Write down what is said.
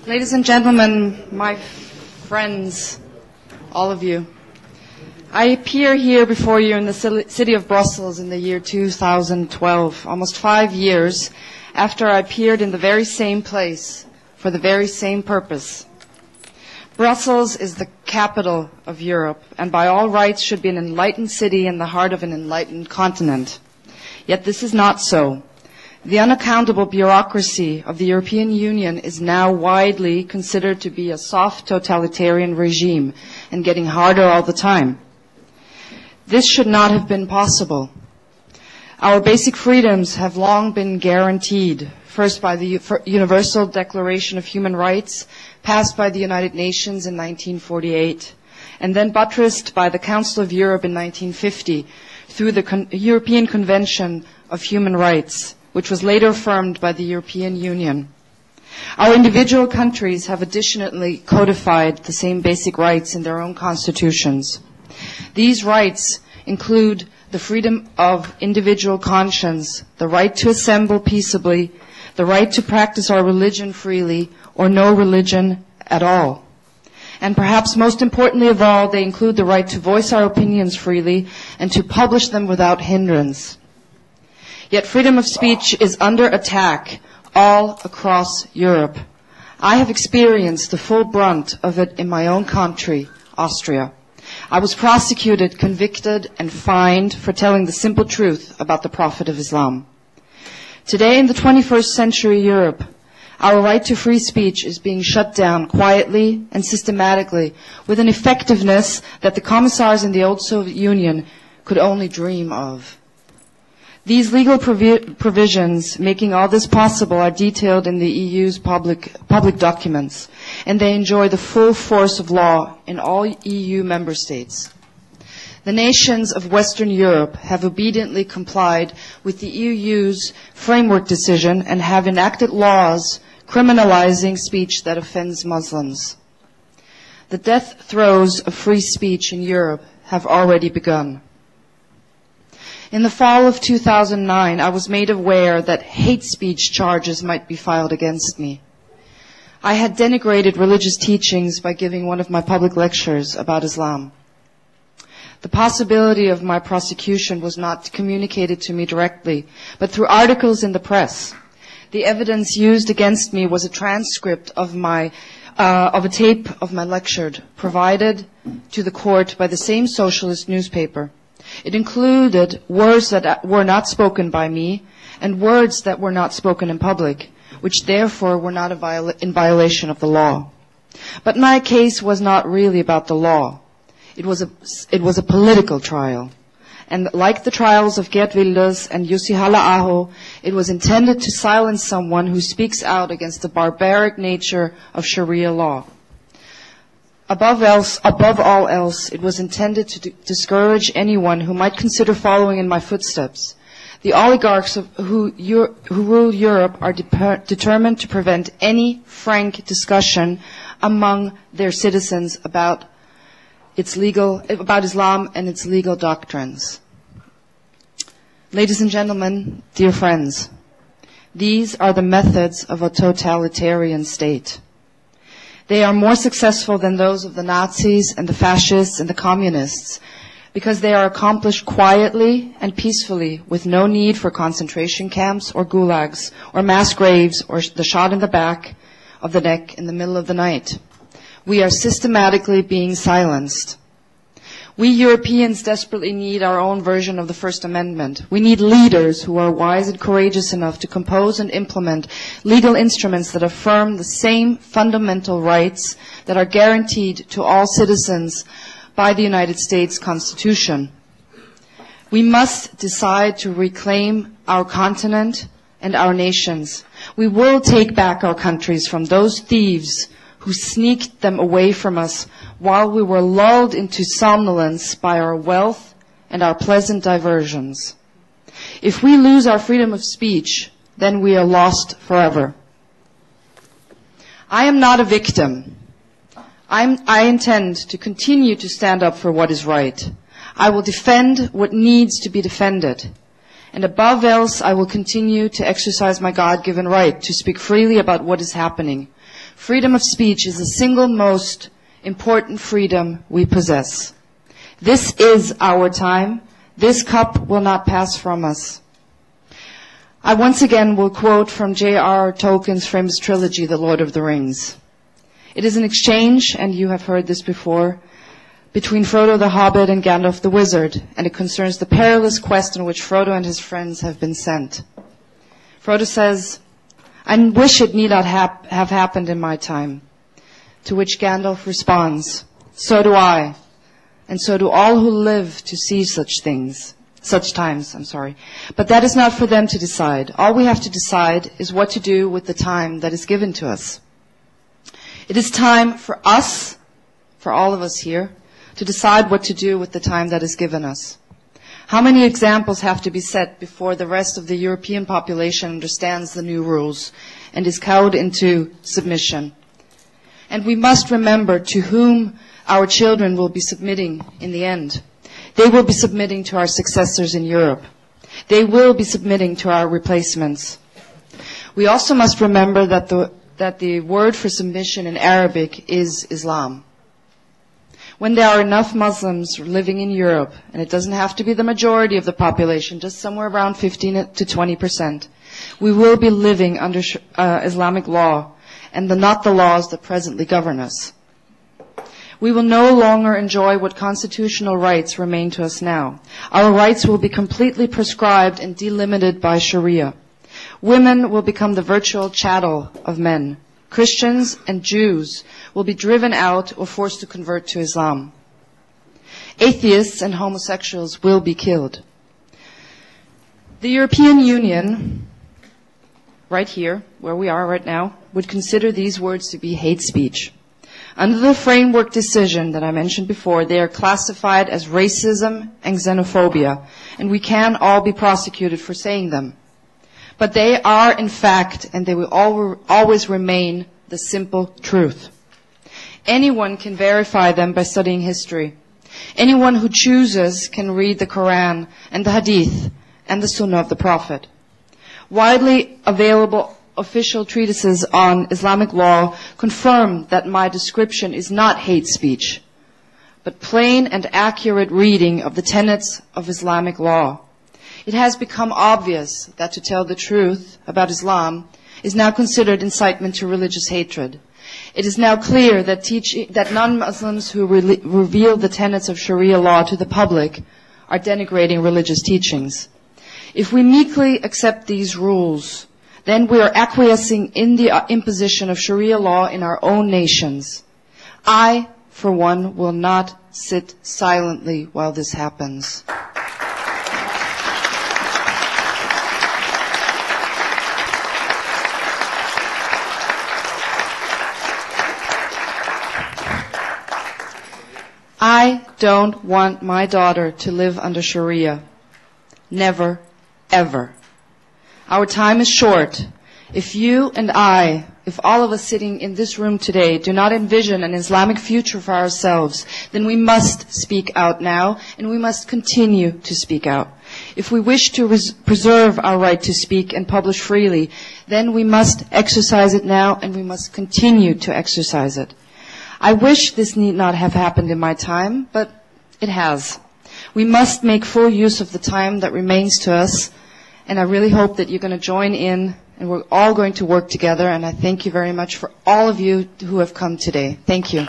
Ladies and gentlemen, my friends, all of you, I appear here before you in the city of Brussels in the year 2012, almost 5 years after I appeared in the very same place for the very same purpose. Brussels is the capital of Europe, and by all rights should be an enlightened city in the heart of an enlightened continent. Yet this is not so. The unaccountable bureaucracy of the European Union is now widely considered to be a soft totalitarian regime and getting harder all the time. This should not have been possible. Our basic freedoms have long been guaranteed, first by the Universal Declaration of Human Rights, passed by the United Nations in 1948, and then buttressed by the Council of Europe in 1950 through the European Convention of Human Rights, which was later affirmed by the European Union. Our individual countries have additionally codified the same basic rights in their own constitutions. These rights include the freedom of individual conscience, the right to assemble peaceably, the right to practice our religion freely, or no religion at all. And perhaps most importantly of all, they include the right to voice our opinions freely and to publish them without hindrance. Yet freedom of speech is under attack all across Europe. I have experienced the full brunt of it in my own country, Austria. I was prosecuted, convicted, and fined for telling the simple truth about the Prophet of Islam. Today, in the 21st century Europe, our right to free speech is being shut down quietly and systematically with an effectiveness that the commissars in the old Soviet Union could only dream of. These legal provisions making all this possible are detailed in the EU's public documents, and they enjoy the full force of law in all EU member states. The nations of Western Europe have obediently complied with the EU's framework decision and have enacted laws criminalizing speech that offends Muslims. The death throes of free speech in Europe have already begun. In the fall of 2009, I was made aware that hate speech charges might be filed against me. I had denigrated religious teachings by giving one of my public lectures about Islam. The possibility of my prosecution was not communicated to me directly, but through articles in the press. The evidence used against me was a transcript of a tape of my lecture provided to the court by the same socialist newspaper. It included words that were not spoken by me and words that were not spoken in public, which therefore were not in violation of the law. But my case was not really about the law. It was a political trial. And like the trials of Geert Wilders and Jussi Halla-aho, it was intended to silence someone who speaks out against the barbaric nature of Sharia law. Above all else, it was intended to discourage anyone who might consider following in my footsteps. The oligarchs who rule Europe are determined to prevent any frank discussion among their citizens about Islam and its legal doctrines. Ladies and gentlemen, dear friends, these are the methods of a totalitarian state. They are more successful than those of the Nazis and the fascists and the communists because they are accomplished quietly and peacefully with no need for concentration camps or gulags or mass graves or the shot in the back of the neck in the middle of the night. We are systematically being silenced. We Europeans desperately need our own version of the First Amendment. We need leaders who are wise and courageous enough to compose and implement legal instruments that affirm the same fundamental rights that are guaranteed to all citizens by the United States Constitution. We must decide to reclaim our continent and our nations. We will take back our countries from those thieves who sneaked them away from us while we were lulled into somnolence by our wealth and our pleasant diversions. If we lose our freedom of speech, then we are lost forever. I am not a victim. I intend to continue to stand up for what is right. I will defend what needs to be defended. And above else, I will continue to exercise my God-given right to speak freely about what is happening. Freedom of speech is the single most important freedom we possess. This is our time. This cup will not pass from us. I once again will quote from J.R. Tolkien's famous trilogy, The Lord of the Rings. It is an exchange, and you have heard this before, between Frodo the Hobbit and Gandalf the Wizard, and it concerns the perilous quest on which Frodo and his friends have been sent. Frodo says, "I wish it need not have happened in my time." To which Gandalf responds, "So do I, and so do all who live to see such times. But that is not for them to decide. All we have to decide is what to do with the time that is given to us. It is time for us, for all of us here, to decide what to do with the time that is given us. How many examples have to be set before the rest of the European population understands the new rules and is cowed into submission? And we must remember to whom our children will be submitting in the end. They will be submitting to our successors in Europe. They will be submitting to our replacements. We also must remember that the word for submission in Arabic is Islam. When there are enough Muslims living in Europe, and it doesn't have to be the majority of the population, just somewhere around 15 to 20%, we will be living under Islamic law and not the laws that presently govern us. We will no longer enjoy what constitutional rights remain to us now. Our rights will be completely prescribed and delimited by Sharia. Women will become the virtual chattel of men. Christians and Jews will be driven out or forced to convert to Islam. Atheists and homosexuals will be killed. The European Union, right here, where we are right now, would consider these words to be hate speech. Under the framework decision that I mentioned before, they are classified as racism and xenophobia, and we can all be prosecuted for saying them. But they are, in fact, and they will always remain, the simple truth. Anyone can verify them by studying history. Anyone who chooses can read the Quran and the Hadith and the Sunnah of the Prophet. Widely available official treatises on Islamic law confirm that my description is not hate speech, but plain and accurate reading of the tenets of Islamic law. It has become obvious that to tell the truth about Islam is now considered incitement to religious hatred. It is now clear that non-Muslims who reveal the tenets of Sharia law to the public are denigrating religious teachings. If we meekly accept these rules, then we are acquiescing in the imposition of Sharia law in our own nations. I, for one, will not sit silently while this happens. I don't want my daughter to live under Sharia. Never, ever. Our time is short. If you and I, if all of us sitting in this room today do not envision an Islamic future for ourselves, then we must speak out now, and we must continue to speak out. If we wish to preserve our right to speak and publish freely, then we must exercise it now, and we must continue to exercise it. I wish this need not have happened in my time, but it has. We must make full use of the time that remains to us, and I really hope that you're going to join in, and we're all going to work together, and I thank you very much for all of you who have come today. Thank you.